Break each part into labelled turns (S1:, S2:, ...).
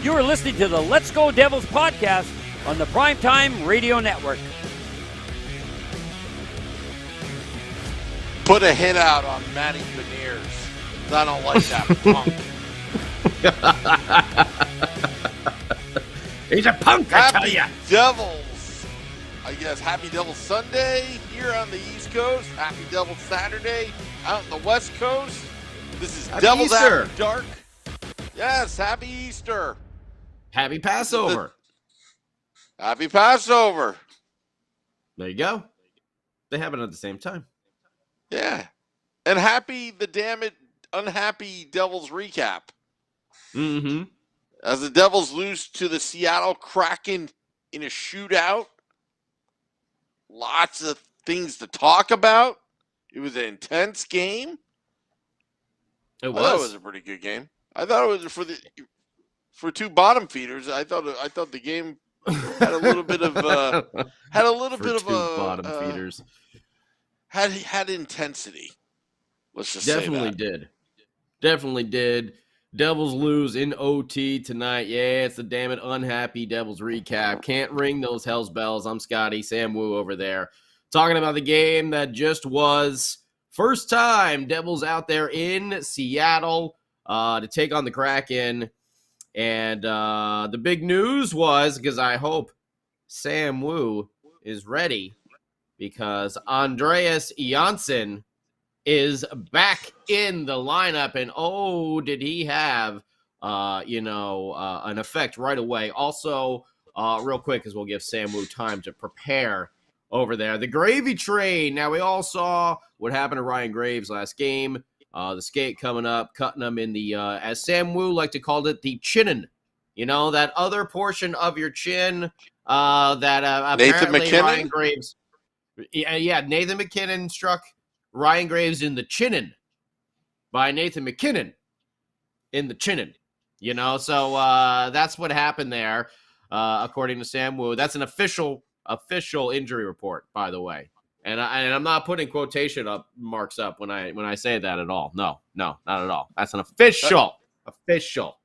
S1: You are listening to the Let's Go Devils podcast on the Primetime Radio Network.
S2: Put a hit out on Matty Beniers. I don't like that punk.
S3: He's a punk, I tell ya.
S2: Devils. I guess Happy Devils Sunday here on the East Coast. Happy Devils Saturday out on the West Coast. This is
S3: Happy
S2: Devils
S3: Easter.
S2: After Dark. Yes, Happy Easter.
S3: Happy Passover.
S2: Happy Passover.
S3: There you go. They happen at the same time.
S2: Yeah. And happy the damn it unhappy Devils recap.
S3: Mm-hmm.
S2: As the Devils lose to the Seattle Kraken in a shootout. Lots of things to talk about. It was an intense game.
S3: It
S2: I thought it was a pretty good game. I thought it was for two bottom feeders. I thought the game had a little bit of
S3: bottom feeders.
S2: Had intensity. Let's just
S3: Definitely
S2: say that.
S3: Definitely did. Devils lose in OT tonight. Yeah, it's the damn it unhappy Devils recap. Can't ring those hell's bells. I'm Scotty, Sam Wu over there, talking about the game that just was. First time Devils out there in Seattle to take on the Kraken. And the big news was, because I hope Sam Wu is ready, because Andreas Janssen is back in the lineup. And, oh, did he have, an effect right away. Also, real quick, because we'll give Sam Wu time to prepare over there. The gravy train. Now, we all saw what happened to Ryan Graves last game. The skate coming up, cutting them in the, as Sam Wu liked to call it, the chinnin. You know, that other portion of your chin that apparently Ryan Graves. Yeah, Nathan McKinnon struck Ryan Graves in the chinnin by Nathan McKinnon in the chinnin. You know, so that's what happened there, according to Sam Wu. That's an official injury report, by the way. And I'm not putting quotation marks up when I say that at all. No, not at all. That's an official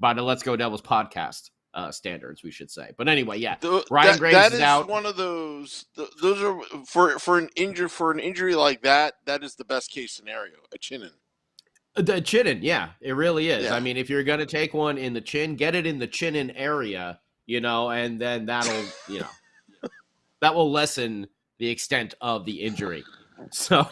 S3: by the Let's Go Devils podcast standards, we should say. But anyway, yeah, Ryan Graves is out.
S2: That is one of those. Those are for an injury like that. That is the best case scenario. A chinnin.
S3: The chinnin, yeah, it really is.
S2: Yeah.
S3: I mean, if you're gonna take one in the chin, get it in the chinnin area, and then that'll, that will lessen the extent of the injury. So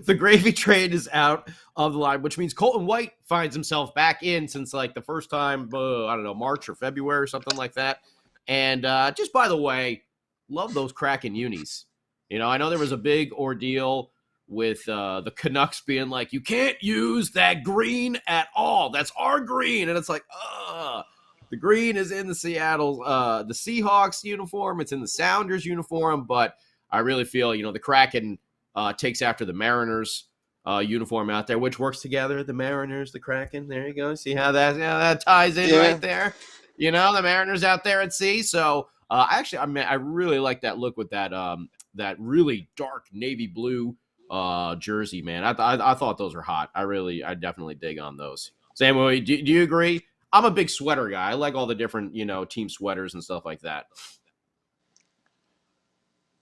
S3: the gravy train is out of the line, which means Colton White finds himself back in since like the first time, I don't know, March or February or something like that. And just by the way, love those Kraken unis. I know there was a big ordeal with the Canucks being like, you can't use that green at all. That's our green. And it's like, the green is in the the Seahawks uniform. It's in the Sounders uniform, but I really feel, the Kraken takes after the Mariners uniform out there, which works together. The Mariners, the Kraken. There you go. See how that ties in right there. The Mariners out there at sea. So I really like that look with that really dark navy blue jersey, man. I thought those were hot. I definitely dig on those. Samuel, do you agree? I'm a big sweater guy. I like all the different, team sweaters and stuff like that.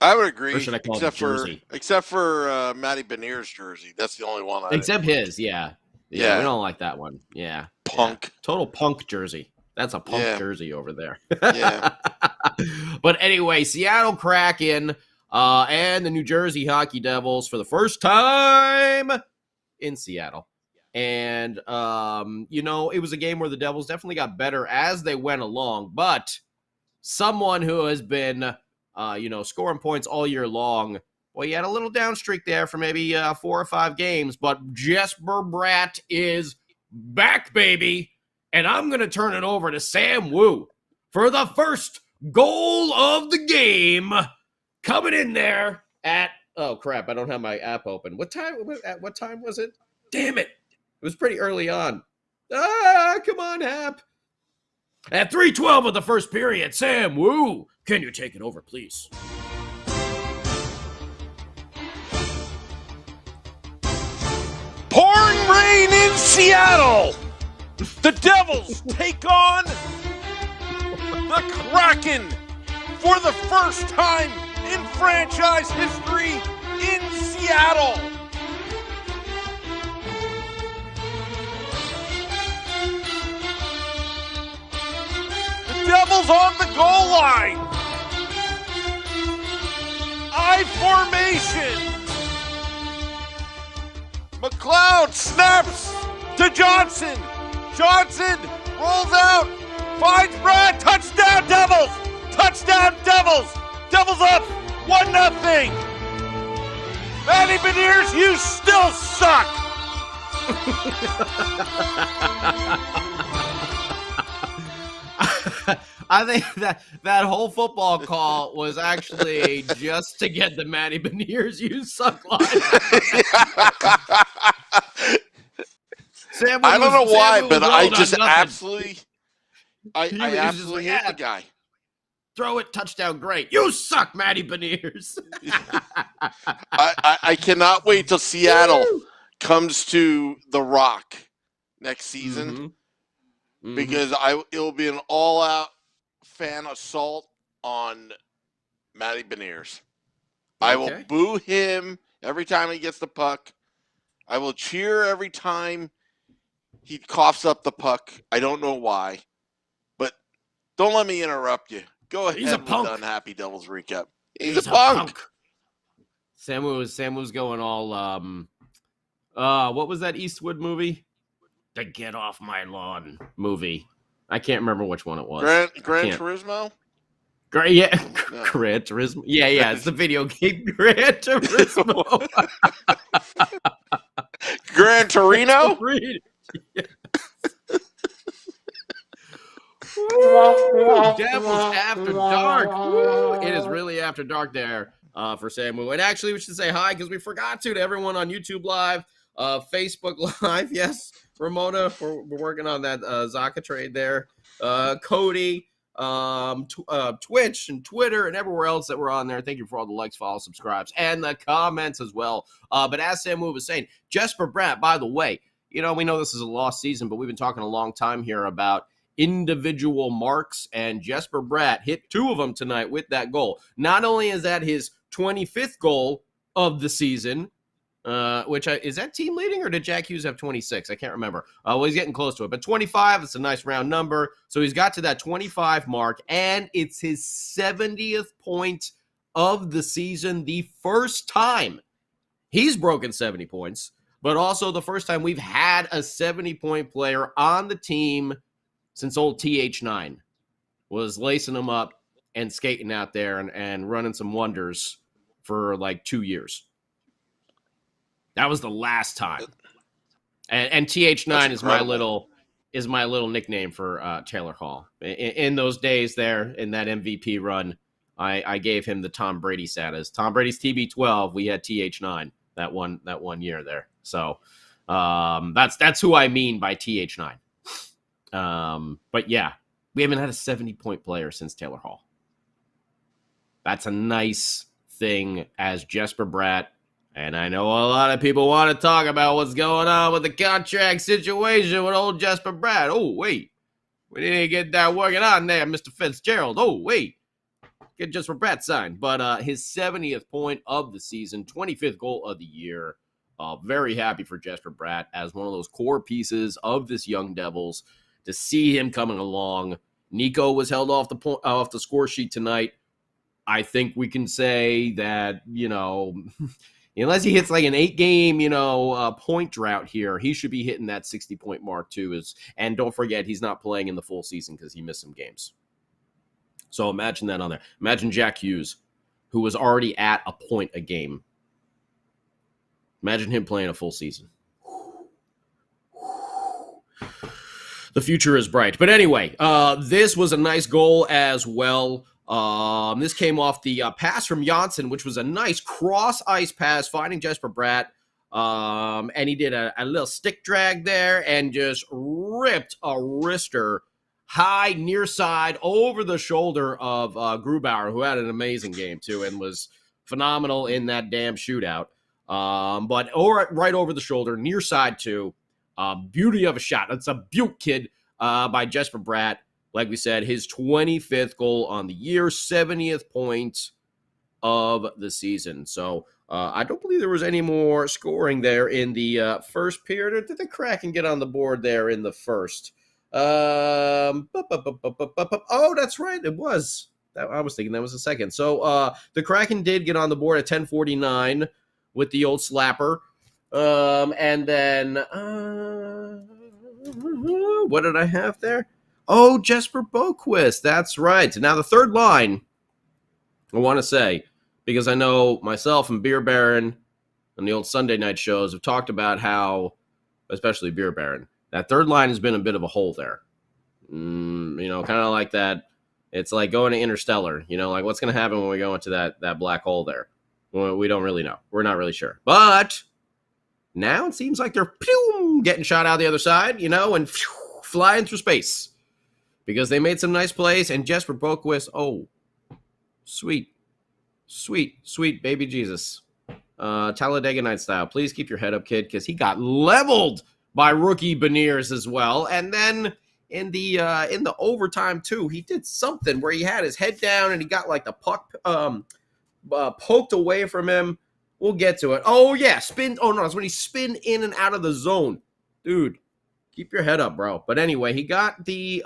S2: I would agree.
S3: Or should I call it a jersey?
S2: Except for Matty Beniers' jersey. That's the only one.
S3: Except his, yeah. Yeah, we don't like that one. Yeah.
S2: Punk.
S3: Yeah. Total punk jersey. That's a punk jersey over there.
S2: Yeah.
S3: But anyway, Seattle Kraken and the New Jersey Hockey Devils for the first time in Seattle. And, it was a game where the Devils definitely got better as they went along. But someone who has been, scoring points all year long, well, he had a little down streak there for maybe 4 or 5 games. But Jesper Bratt is back, baby. And I'm going to turn it over to Sam Wu for the first goal of the game. Coming in there at, oh, crap, I don't have my app open. What time was it? Damn it. It was pretty early on. Come on, app. At 3:12 of the first period, Sam Wu, can you take it over, please?
S2: Pouring rain in Seattle. The Devils take on the Kraken for the first time in franchise history in Seattle. The Devils on the goal line. I formation. McLeod snaps to Johnson. Johnson rolls out, finds Brad, touchdown Devils! Touchdown Devils! Devils up, 1-0. Matty Beniers, you still suck!
S3: I think that whole football call was actually just to get the Matty Beniers, you suck line.
S2: I don't know why, but I just absolutely hate the guy.
S3: Throw it, touchdown, great. You suck, Matty Beniers.
S2: I cannot wait till Seattle comes to The Rock next season because it'll be an all-out fan assault on Matty Beniers. I will boo him every time he gets the puck. I will cheer every time he coughs up the puck. I don't know why. But don't let me interrupt you. Go ahead with the Unhappy Devils recap. He's a punk.
S3: Sam was going all what was that Eastwood movie? The Get Off My Lawn movie. I can't remember which one it was.
S2: Gran Turismo?
S3: Yeah. No. Gran Turismo. Yeah, it's the video game Gran Turismo.
S2: Gran Torino?
S3: Devils After Dark. Woo. It is really after dark there for Samu. And actually, we should say hi because we forgot to everyone on YouTube Live, Facebook Live. Yes, Ramona, we're working on that Zaka trade there. Cody, Twitch and Twitter and everywhere else that we're on there. Thank you for all the likes, follows, subscribes, and the comments as well. But as Samu was saying, Jesper Bratt, by the way, we know this is a lost season, but we've been talking a long time here about individual marks, and Jesper Bratt hit 2 of them tonight with that goal. Not only is that his 25th goal of the season, is that team leading, or did Jack Hughes have 26? I can't remember. Well, he's getting close to it, but 25, it's a nice round number. So he's got to that 25 mark, and it's his 70th point of the season, the first time he's broken 70 points, but also the first time we've had a 70-point player on the team since old TH9 was lacing them up and skating out there and running some wonders for like 2 years. That was the last time. And TH9 is my little nickname for Taylor Hall. In those days there, in that MVP run, I gave him the Tom Brady status. Tom Brady's TB12, we had TH9 that one year there. So that's who I mean by TH9. But yeah, we haven't had a 70-point player since Taylor Hall. That's a nice thing as Jesper Bratt. And I know a lot of people want to talk about what's going on with the contract situation with old Jesper Bratt. Oh, wait. We didn't get that working on there, Mr. Fitzgerald. Oh, wait. get Jesper Bratt signed. But his 70th point of the season, 25th goal of the year. Very happy for Jesper Bratt as one of those core pieces of this young Devils. To see him coming along, Nico was held off the score sheet tonight. I think we can say that, unless he hits like an 8-game, point drought here, he should be hitting that 60-point mark too. And don't forget, he's not playing in the full season because he missed some games. So imagine that on there. Imagine Jack Hughes, who was already at a point a game. Imagine him playing a full season. The future is bright. But anyway, this was a nice goal as well. This came off the pass from Janssen, which was a nice cross-ice pass, finding Jesper Bratt. And he did a little stick drag there and just ripped a wrister high near side over the shoulder of Grubauer, who had an amazing game too and was phenomenal in that damn shootout. But right over the shoulder, near side too. Beauty of a shot. That's a beaut, kid, by Jesper Bratt. Like we said, his 25th goal on the year, 70th point of the season. So I don't believe there was any more scoring there in the first period. Or did the Kraken get on the board there in the first? Oh, that's right. It was. I was thinking that was the second. So the Kraken did get on the board at 10:49 with the old slapper. And then what did I have there? Oh, Jesper Boquist. That's right. Now the third line, I want to say, because I know myself and Beer Baron and the old Sunday night shows have talked about how, especially Beer Baron, that third line has been a bit of a hole there. Kind of like that. It's like going to Interstellar. Like what's going to happen when we go into that black hole there? Well, we don't really know. We're not really sure. But now it seems like they're getting shot out the other side, and flying through space. Because they made some nice plays, and Jesper Boquist, sweet baby Jesus. Talladega Night style. Please keep your head up, kid, because he got leveled by rookie Beniers as well. And then in the overtime, too, he did something where he had his head down, and he got like the puck poked away from him. We'll get to it. Oh, yeah, spin. Oh, no, it's when he spin in and out of the zone. Dude. Keep your head up, bro. But anyway, he got the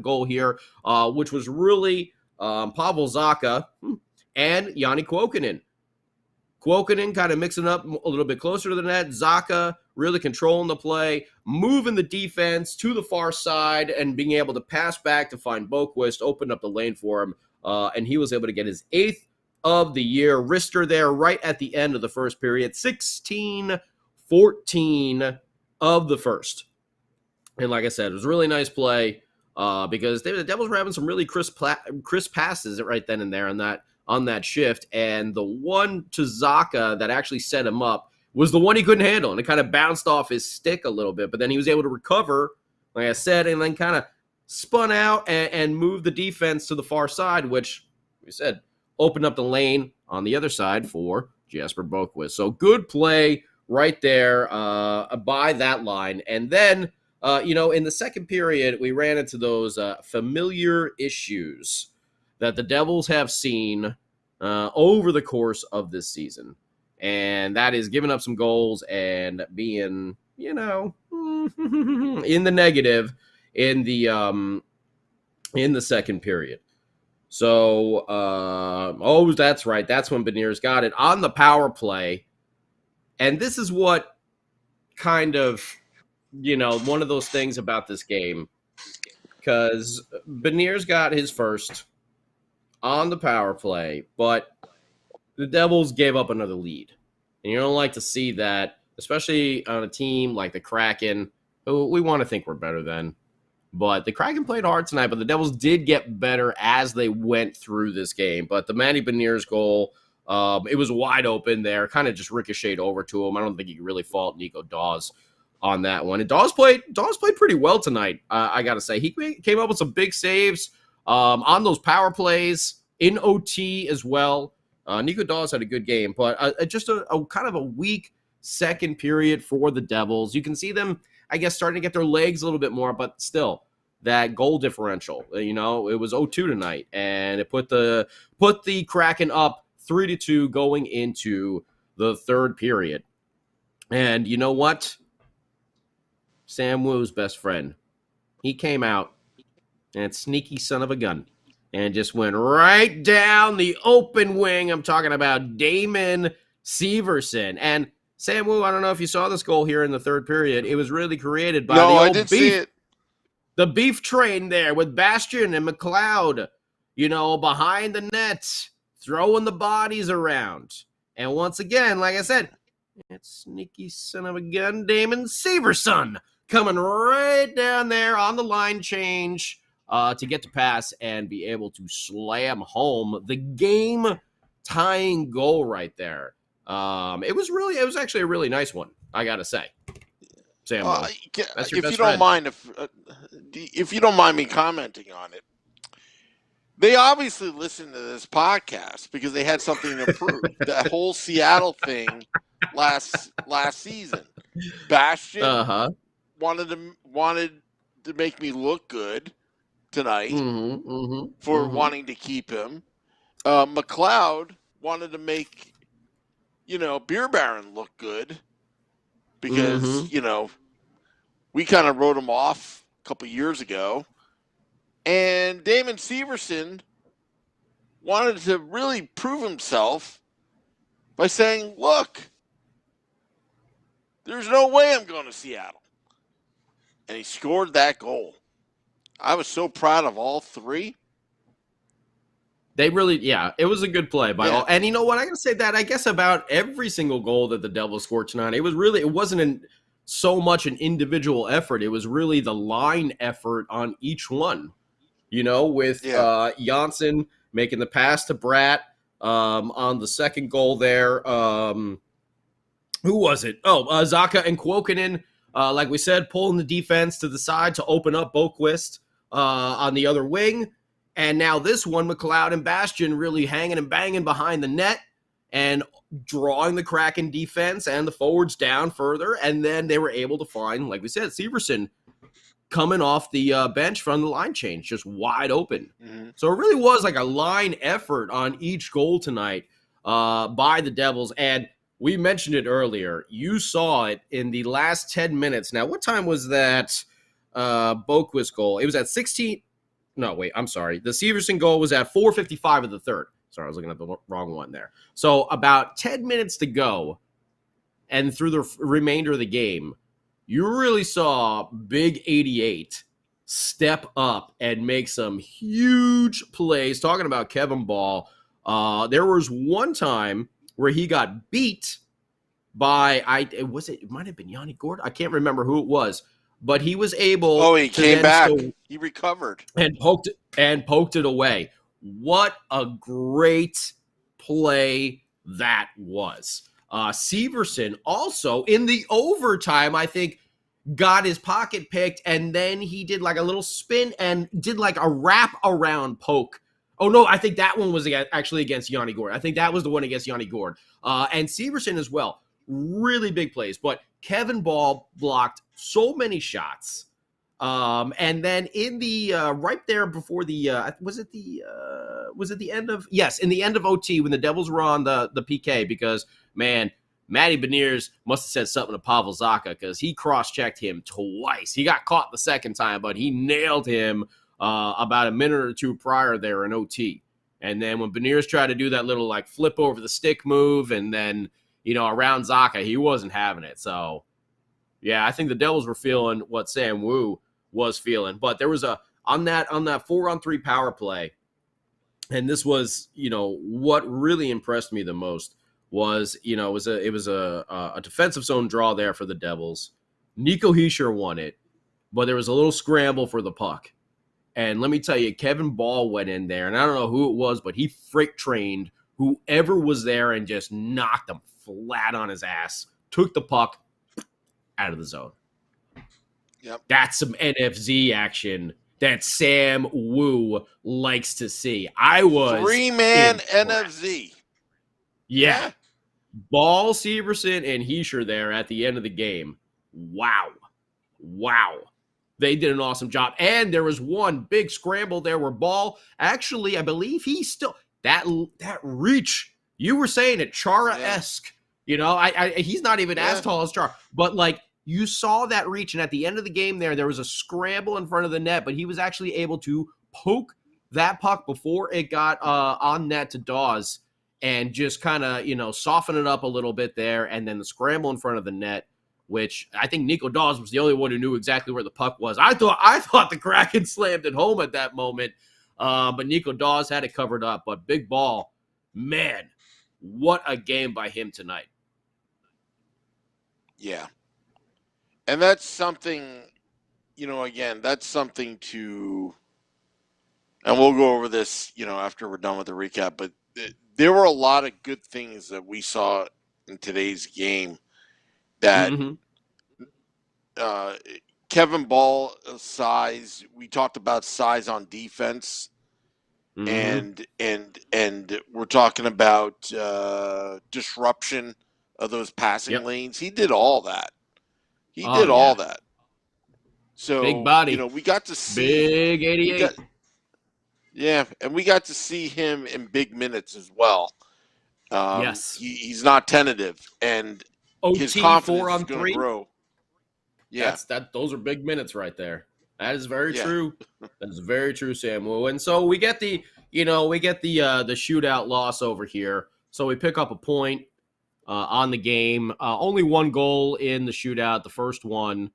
S3: goal here, which was really Pavel Zacha and Yanni Kuokkanen. Kuokkanen kind of mixing up a little bit closer to the net. Zacha really controlling the play, moving the defense to the far side, and being able to pass back to find Boquist, open up the lane for him, and he was able to get his 8th of the year. Wrister there right at the end of the first period, 16-14 of the first. And like I said, it was a really nice play because the Devils were having some really crisp passes right then and there on that shift. And the one to Zacha that actually set him up was the one he couldn't handle. And it kind of bounced off his stick a little bit. But then he was able to recover, like I said, and then kind of spun out and moved the defense to the far side, which we said opened up the lane on the other side for Jesper Boquist. So good play right there by that line. And then in the second period, we ran into those familiar issues that the Devils have seen over the course of this season. And that is giving up some goals and being, in the negative in the second period. So, that's right. That's when Beniers got it on the power play. And this is what kind of, one of those things about this game, because Beniers got his first on the power play, but the Devils gave up another lead. And you don't like to see that, especially on a team like the Kraken, who we want to think we're better than. But the Kraken played hard tonight, but the Devils did get better as they went through this game. But the Manny Beniers goal, it was wide open there, kind of just ricocheted over to him. I don't think you can really fault Nico Dawes on that one. And Dawes played pretty well tonight, I got to say. He came up with some big saves on those power plays, in OT as well. Nico Dawes had a good game, but just a kind of a weak second period for the Devils. You can see them, I guess, starting to get their legs a little bit more, but still, that goal differential. You know, it was 0-2 tonight, and it put the Kraken up 3-2 going into the third period. And you know what? Sam Wu's best friend, he came out, and sneaky son of a gun, and just went right down the open wing. I'm talking about Damon Severson. And Sam Wu, I don't know if you saw this goal here in the third period. It was really created by the old
S2: I did
S3: beef.
S2: see it.
S3: The beef train there with Bastian and McLeod, you know, behind the net, throwing the bodies around. And once again, like I said, that sneaky son of a gun, Damon Severson, coming right down there on the line change to get to pass and be able to slam home the game-tying goal right there. It was actually a really nice one, I gotta say. Sam,
S2: if you don't mind, if you don't mind me commenting on it, they obviously listened to this podcast because they had something to prove. That whole Seattle thing last season, Bastian wanted to make me look good tonight for wanting to keep him. McLeod wanted to make Beer Baron look good because we kind of wrote him off a couple years ago. And Damon Severson wanted to really prove himself by saying, look, there's no way I'm going to Seattle. And he scored that goal. I was so proud of all three.
S3: They really, it was a good play by all. And you know what? I got to say that, I guess, about every single goal that the Devils scored tonight. It wasn't so much an individual effort. It was really the line effort on each one. You know, with Janssen making the pass to Bratt on the second goal there. Who was it? Zaka and Kuokkanen, like we said, pulling the defense to the side to open up Boquist on the other wing. And now this one, McLeod and Bastian really hanging and banging behind the net and drawing the Kraken defense and the forwards down further. And then they were able to find, like we said, Severson coming off the bench from the line change, just wide open. So it really was like a line effort on each goal tonight by the Devils. And we mentioned it earlier. You saw it in the last 10 minutes. Now, what time was that Boquist goal? It was at 16. No, wait, I'm sorry. The Severson goal was at 4:55 of the third. Sorry, I was looking at the wrong one there. So about 10 minutes to go, and through the remainder of the game, you really saw Big 88 step up and make some huge plays. Talking about Kevin Ball, there was one time where he got beat by, it might have been Yanni Gord. I can't remember who it was, but he was able.
S2: Oh, he came back. He recovered
S3: and poked it away. What a great play that was. Severson also in the overtime, I think, got his pocket picked, and then he did like a little spin and did like a wrap around poke. Oh no, I think that one was actually against Yanni Gord. I think that was the one against Yanni Gord. And Severson as well. Really big plays, but Kevin Ball blocked so many shots. And then in the right there before the was it the end of in the end of OT when the Devils were on the PK, because man, Matty Beniers must have said something to Pavel Zacha because he cross-checked him twice. He got caught the second time, but he nailed him about a minute or two prior there in OT. And then when Beniers tried to do that little like flip over the stick move and then around Zacha, he wasn't having it. So yeah, I think the Devils were feeling what Sam Wu was feeling. But there was on that 4-on-3 power play, and this was, what really impressed me the most was, it was a defensive zone draw there for the Devils. Nico Hischier won it, but there was a little scramble for the puck. And let me tell you, Kevin Ball went in there, and I don't know who it was, but he freight trained whoever was there and just knocked him flat on his ass, took the puck out of the zone.
S2: Yep.
S3: That's some NFZ action that Sam Wu likes to see. I was
S2: 3-man NFZ.
S3: Yeah. Ball, Severson, and Hischier there at the end of the game. Wow. They did an awesome job. And there was one big scramble there where Ball, actually, I believe he's still, that reach, you were saying it, Chara-esque. You know, he's not even as tall as Chara. But, like, you saw that reach. And at the end of the game there was a scramble in front of the net. But he was actually able to poke that puck before it got on net to Dawes and just kind of, you know, soften it up a little bit there. And then the scramble in front of the net, which I think Nico Dawes was the only one who knew exactly where the puck was. I thought the Kraken slammed it home at that moment, but Nico Dawes had it covered up. But Big Ball, man, what a game by him tonight.
S2: Yeah. And that's something, you know, again, that's something to, and we'll go over this, you know, after we're done with the recap, but there were a lot of good things that we saw in today's game that Kevin Ball size, we talked about size on defense, and we're talking about disruption of those passing lanes. He did all that. He did all that. So
S3: big body.
S2: You know, we got to see
S3: big 88.
S2: And we got to see him in big minutes as well.
S3: Yes,
S2: he's not tentative, and
S3: OT
S2: his confidence
S3: 4 on
S2: is going
S3: 3.
S2: to grow. Yeah,
S3: those are big minutes right there. That is very true. That is very true, Samuel. And so we get the shootout loss over here. So we pick up a point on the game. Only one goal in the shootout. The first one,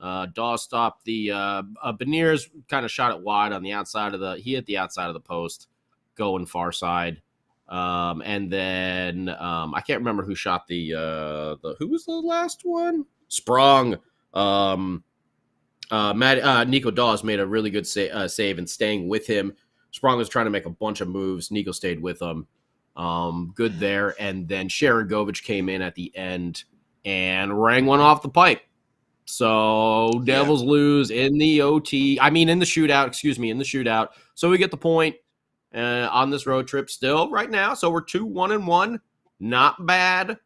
S3: Dawes stopped the Beniers kind of shot it wide on the outside of he hit the outside of the post, going far side. And then I can't remember who shot who was the last one? Sprung. Nico Dawes made a really good save and staying with him. Sprung was trying to make a bunch of moves. Nico stayed with him. Good there. And then Sharon Govich came in at the end and rang one off the pipe. So Devils lose in the shootout. So we get the point on this road trip still right now. So we're 2-1-1. Not bad.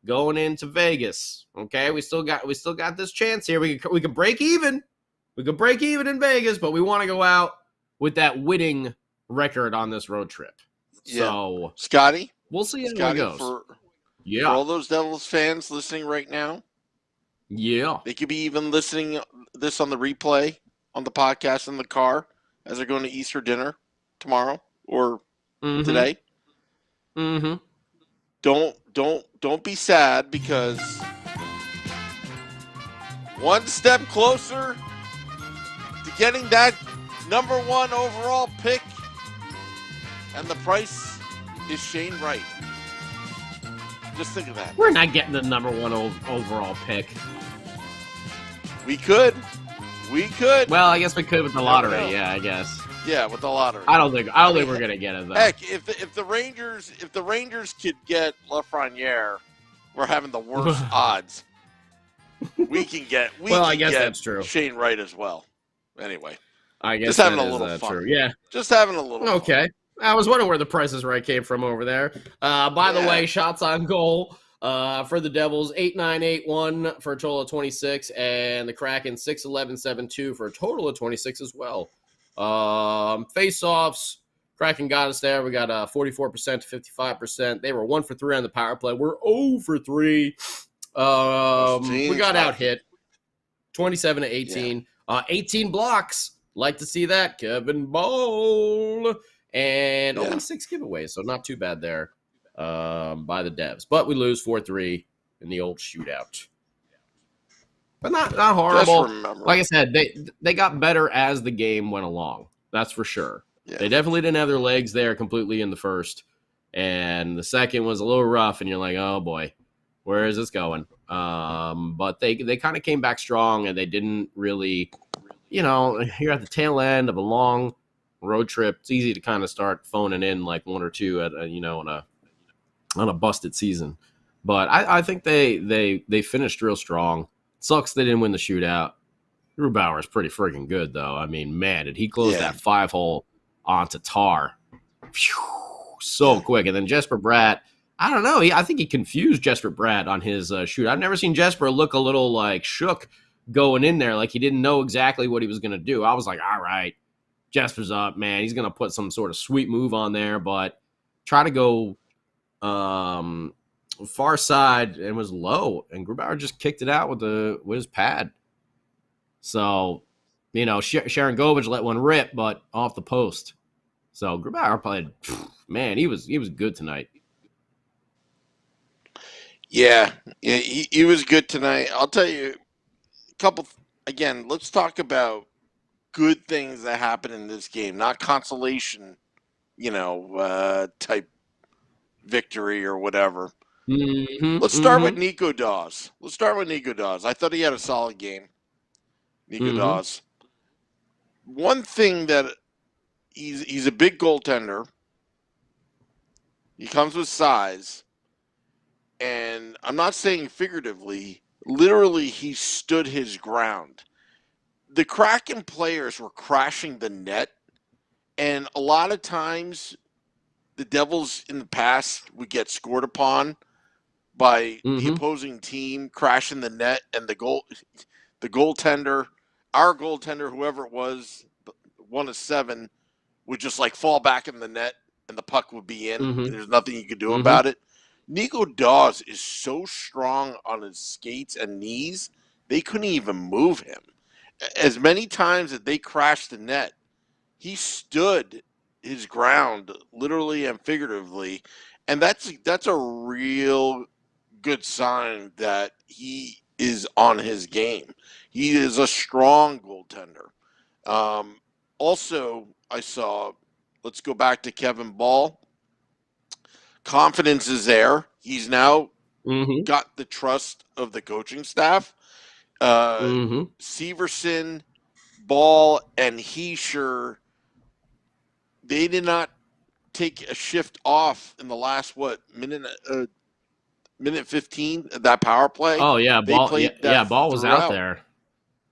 S3: Going into Vegas. Okay, we still got this chance here. We can break even. We could break even in Vegas, but we want to go out with that winning record on this road trip.
S2: Yeah.
S3: So
S2: Scotty,
S3: we'll see how it goes.
S2: For all those Devils fans listening right now, they could be even listening this on the replay on the podcast in the car as they're going to Easter dinner tomorrow or today. Don't be sad, because one step closer to getting that number 1 overall pick, and the price is Shane Wright. Just think of that.
S3: We're not getting the number 1 overall pick.
S2: We could.
S3: Well, I guess we could with the lottery. Yeah, I guess.
S2: Yeah, with the lottery.
S3: I don't think we're gonna get it though.
S2: Heck, if the Rangers could get Lafreniere, we're having the worst odds. We can get.
S3: I guess that's true.
S2: Shane Wright as well. Anyway,
S3: I guess
S2: just having a little fun.
S3: True. Yeah,
S2: just having a little.
S3: Okay, fun. I was wondering where the Price is Right came from over there. By the way, shots on goal for the Devils 8-9-8-1 for a total of 26, and the Kraken 6-11-7-2 for a total of 26 as well. Face-offs, Kraken got us there. We got 44% to 55%. They were 1 for 3 on the power play. We're 0 for 3. We got out hit 27-18. 18 blocks. Like to see that. Kevin Ball. And only 6 giveaways, so not too bad there by the Devs. But we lose 4-3 in the old shootout. But not horrible. Like I said, they got better as the game went along. That's for sure. Yeah. They definitely didn't have their legs there completely in the first. And the second was a little rough, and you're like, oh boy, where is this going? But they kind of came back strong, and they didn't really, you're at the tail end of a long road trip. It's easy to kind of start phoning in like 1 or 2 at on a busted season. But I think they finished real strong. Sucks they didn't win the shootout. Grubauer is pretty freaking good, though. I mean, man, did he close that 5-hole onto Tar. So quick. And then Jesper Bratt, I don't know. I think he confused Jesper Bratt on his shoot. I've never seen Jesper look a little, shook going in there. Like he didn't know exactly what he was going to do. I was like, all right, Jesper's up, man. He's going to put some sort of sweet move on there, but try to go far side and was low, and Grubauer just kicked it out with his pad. So, Sharon Govich let one rip, but off the post. So Grubauer played, man, he was good tonight.
S2: Yeah, he was good tonight. I'll tell you a couple. Again, let's talk about good things that happen in this game, not consolation, type victory or whatever. Let's start with Nico Dawes. I thought he had a solid game. Nico Dawes. One thing that he's a big goaltender. He comes with size. And I'm not saying figuratively, literally he stood his ground. The Kraken players were crashing the net, and a lot of times the Devils in the past would get scored upon by the opposing team crashing the net, and the goaltender, our goaltender, whoever it was, 1 of 7, would just like fall back in the net and the puck would be in, and there's nothing you could do about it. Nico Dawes is so strong on his skates and knees, they couldn't even move him. As many times that they crashed the net, he stood his ground, literally and figuratively, and that's a real good sign that he is on his game. He is a strong goaltender. Also, I saw, let's go back to Kevin Ball. Confidence is there. He's now got the trust of the coaching staff. Severson, Ball, and Heischer, they did not take a shift off in the last, minute 15 of that power play.
S3: Oh, yeah.
S2: They played that
S3: Ball was
S2: throughout.
S3: out there.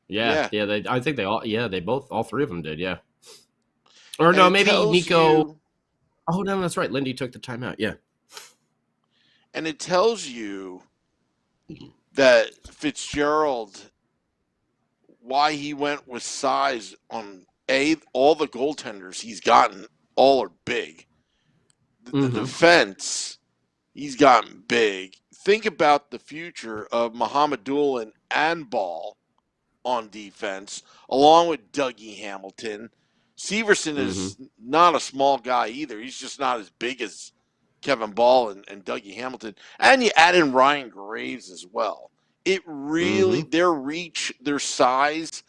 S3: Yeah. I think all three of them did, yeah. Or no, maybe Nico. Oh, no, that's right. Lindy took the timeout, yeah.
S2: And it tells you that Fitzgerald, why he went with size on all the goaltenders he's gotten, all are big. The defense, he's gotten big. Think about the future of Muhammad Doolin and Ball on defense, along with Dougie Hamilton. Severson is not a small guy either. He's just not as big as Kevin Ball and Dougie Hamilton. And you add in Ryan Graves as well. It really, their reach, their size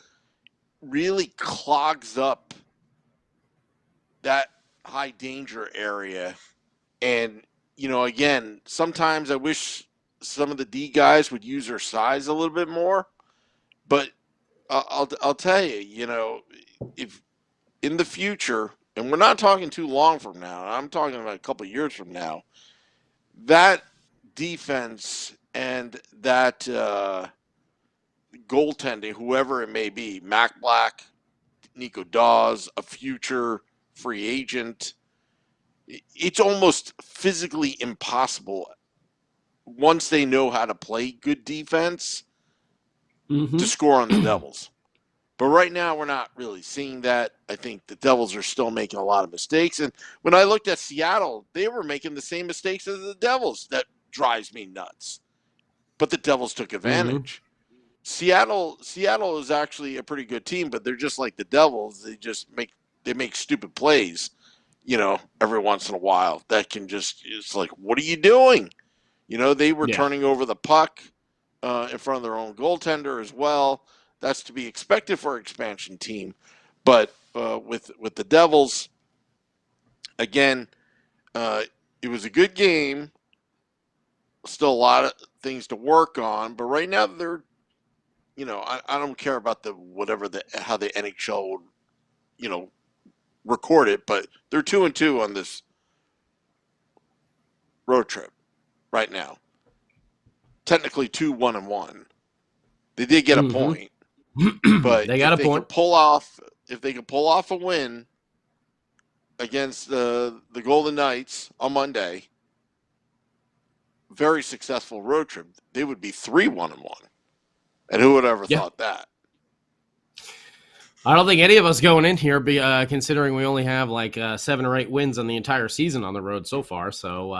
S2: really clogs up that high danger area. And, again, sometimes I wish some of the D guys would use their size a little bit more. But I'll tell you, if in the future, and we're not talking too long from now, I'm talking about a couple of years from now, that defense and that goaltending, whoever it may be, Mac Black, Nico Dawes, a future free agent, it's almost physically impossible once they know how to play good defense to score on the Devils. But right now, we're not really seeing that. I think the Devils are still making a lot of mistakes. And when I looked at Seattle, they were making the same mistakes as the Devils. That drives me nuts. But the Devils took advantage. Seattle is actually a pretty good team, but they're just like the Devils. They make stupid plays, every once in a while. That can it's like, what are you doing? They were turning over the puck in front of their own goaltender as well. That's to be expected for an expansion team. But with the Devils, again, it was a good game. Still a lot of things to work on. But right now, they're, I don't care about how the NHL would, record it. But they're 2-2 on this road trip right now. Technically 2-1-1. They did get a point. But
S3: they got a point.
S2: If they could pull off a win against the Golden Knights on Monday, very successful road trip, they would be 3-1-1. And who would ever thought that?
S3: I don't think any of us going in here, considering we only have like 7 or 8 wins on the entire season on the road so far. So,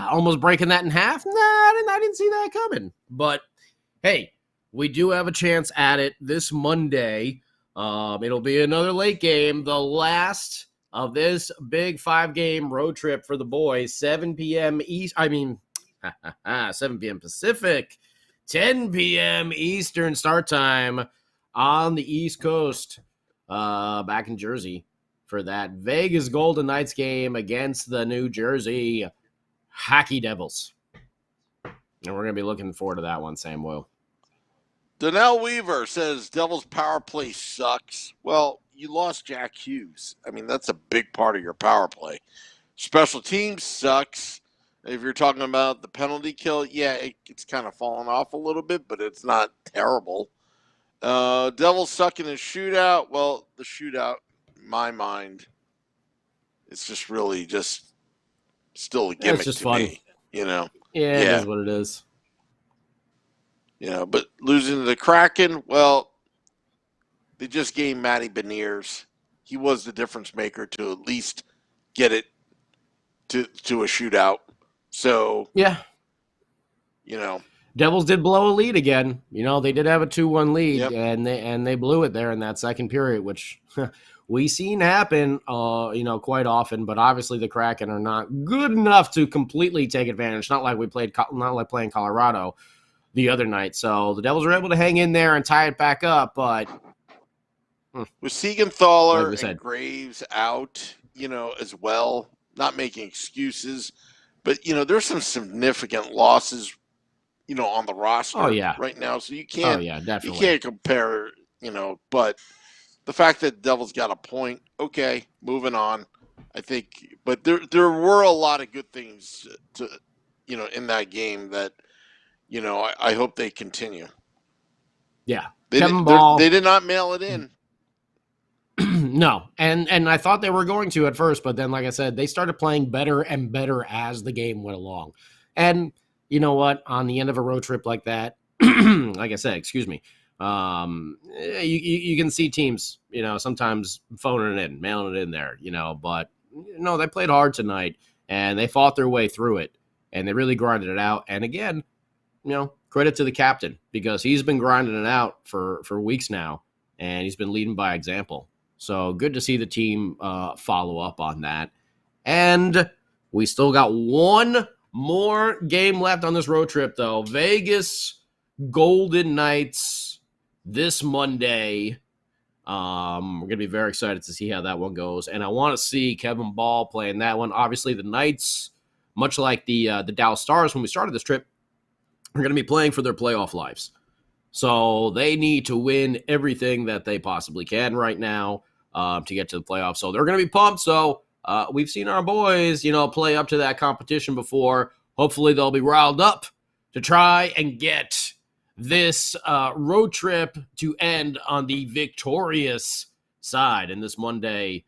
S3: almost breaking that in half. Nah, I didn't see that coming. But, hey, we do have a chance at it this Monday. It'll be another late game, the last of this big 5-game road trip for the boys. 7 p.m. 7 p.m. Pacific, 10 p.m. Eastern start time on the East Coast, back in Jersey for that Vegas Golden Knights game against the New Jersey Hockey Devils. And we're going to be looking forward to that one, Sam Will.
S2: Donnell Weaver says Devils power play sucks. Well, you lost Jack Hughes. I mean, that's a big part of your power play. Special teams sucks. If you're talking about the penalty kill, it's kind of fallen off a little bit, but it's not terrible. Devils suck in a shootout. Well, the shootout, in my mind, it's just really just still a gimmick
S3: just
S2: to
S3: fun.
S2: me.
S3: Yeah, it is what it is.
S2: But losing to the Kraken, well, they just gained Matty Beniers. He was the difference maker to at least get it to a shootout. So,
S3: Devils did blow a lead again. They did have a 2-1 lead, and they blew it there in that second period, which we seen happen, quite often. But obviously, the Kraken are not good enough to completely take advantage. Not like playing Colorado the other night. So the Devils were able to hang in there and tie it back up. But
S2: with Siegenthaler
S3: like
S2: and Graves out, as well, not making excuses, but there's some significant losses, on the roster right now. So you can't,
S3: definitely.
S2: You can't compare, but the fact that Devils got a point, okay, moving on, I think. But there were a lot of good things to, in that game that, I hope they continue.
S3: Yeah.
S2: They did not mail it in.
S3: No. And I thought they were going to at first, but then, like I said, they started playing better and better as the game went along. And you know what? On the end of a road trip like that, like I said, you can see teams, sometimes phoning it in, mailing it in there, but no, they played hard tonight and they fought their way through it and they really grinded it out. And again, credit to the captain because he's been grinding it out for weeks now and he's been leading by example. So good to see the team follow up on that. And we still got one more game left on this road trip, though. Vegas Golden Knights this Monday. We're going to be very excited to see how that one goes. And I want to see Kevin Ball playing that one. Obviously, the Knights, much like the Dallas Stars when we started this trip, are going to be playing for their playoff lives. So they need to win everything that they possibly can right now to get to the playoffs. So they're going to be pumped. So we've seen our boys, play up to that competition before. Hopefully they'll be riled up to try and get this road trip to end on the victorious side. And this Monday,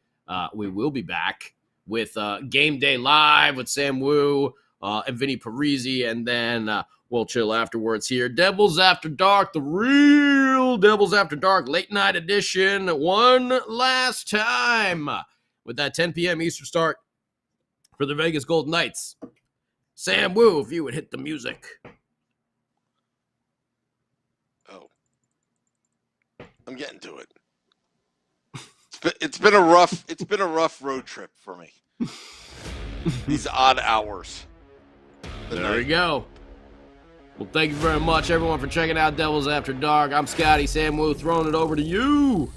S3: we will be back with Game Day Live with Sam Wu and Vinny Parisi. And then we'll chill afterwards here. Devils After Dark, the real Devils After Dark late night edition one last time with that 10 p.m. Eastern start for the Vegas Golden Knights. Sam Wu, if you would hit the music.
S2: Oh, I'm getting to it. It's been a rough road trip for me. These odd hours.
S3: There we go. Well, thank you very much, everyone, for checking out Devils After Dark. I'm Scotty. Sam Wu, throwing it over to you.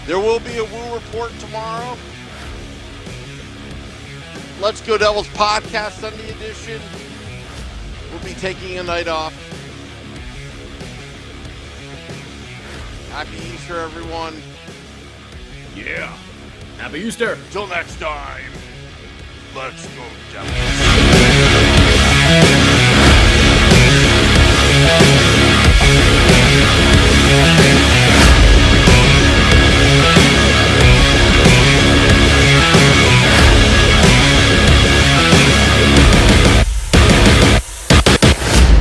S2: There will be a Woo report tomorrow. Let's Go Devils podcast Sunday edition. We'll be taking a night off. Happy Easter, everyone.
S3: Yeah. Happy Easter.
S2: Till next time, let's go Devils.